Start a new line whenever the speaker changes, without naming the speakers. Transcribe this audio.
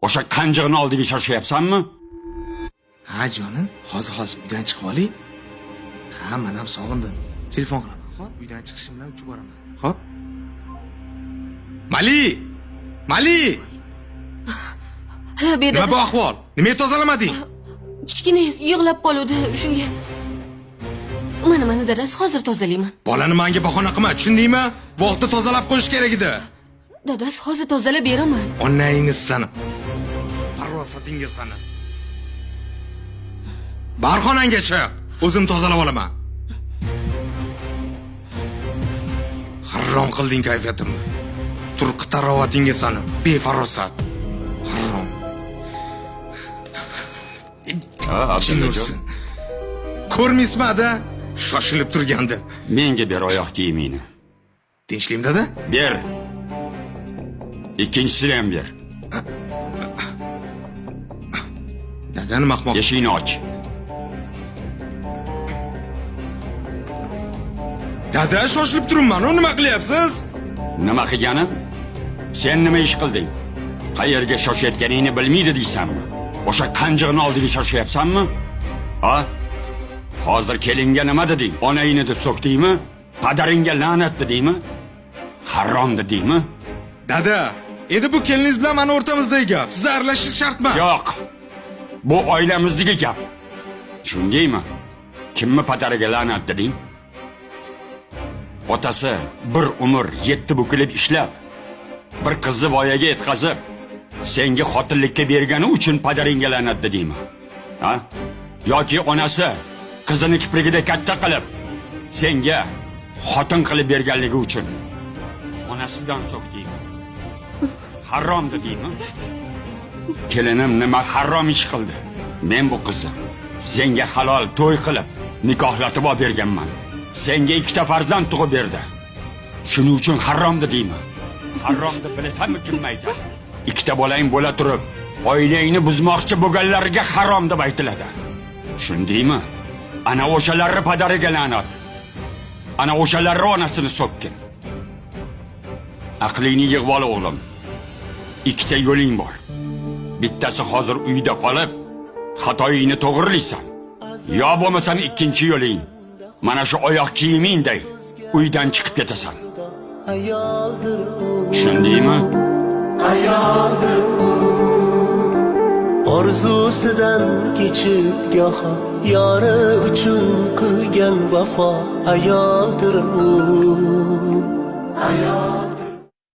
O'sha qanjig'ini oldiga shoshayapsanmi?
Ha jonim, hozir uydan chiqib oling. Ha, men ham sog'indim. Telefon qilaman. Xo'p, uydan chiqishim bilan uchib boraman. Xo'p. Mali! Mali!
Ha, beda.
Nima bu ahvol? Nimaga tozalamading?
Kichkina yig'lab qoluvdi, shunga. Mana dadasi hozir tozalayman.
Bolani menga bahona qilma, tushundingmi? Vaqtida tozalab qo'yish kerak edi.
Dadasi hozir tozalab beraman.
Onangiz sanib. Farosatingiz sanib. Barxonangacha o'zim tozalab olaman. Harom qilding kayfiyatimni. Turqi tarovatingga sanib, befarosat. Harom. Chinursin. Ko'rmaysizmi-da? Shoshilib turgandi.
Menga ber oyoq kiyimingni.
Tinchlikmi-da?
Ber. Ikkinchisini ham ber.
Dada nima qilmoqchi?
Eshikni och.
Dada shoshilib turibman, nima qilyapsiz?
Nima qilganim? Sen nima ish qilding? Qayerga shoshayotganingni bilmaydi deysanmi? O'sha qanjig'ini oldiga shoshayapsanmi? Ha? Hozir kelinga nima deding? Onangni deb so'kdingmi? Padaringga la'nat dedingmi? Harom dedingmi?
Dada, endi bu keliningiz bilan meni o'rtamizdagi gap. Siz aralashish shartmi?
Yo'q. Bu oilamizdagi gap. Tushundingmi? Kimni padariga la'nat deding? Otasi bir umr yetti bukilib ishlab, bir qizni voyaga yetkazib, senga xotinlikka bergani uchun padaringga la'nat dedingmi? Ha? Yoki onasi qizini kiprigida katta qilib, senga xotin qilib berganligi uchun onasidan so'kdingmi? Harom dedingmi? Kelinim nima harom ish qildi? Men bu qizni senga halol to'y qilib nikohlatib olib berganman. Senga ikkita farzand tug'ib berdi. Shuning uchun harom dedingmi? Harom deb bilasanmi kim aytadi? Ikkita bolang bo'la turib, oilangni buzmoqchi bo'lganlarga harom deb aytiladi. Tushundingmi? Ana o'shalarning padariga la'nat. Ana o'shalarning onasini so'kkin. Aqlingni yig'ib ol o'g'lim. Ikkita yo'ling bor. Bittasi hozir uyda qolib, xatoyingni to'g'rilaysan. Yo bo'lmasam ikkinchi yo'ling. Mana shu oyoq kiyimingday uydan chiqib ketasan. Tushundingmi?
Ayoldir u. Orzusidan kechib goho yori uchun qilgan vafo. Ayoldir u. Ayol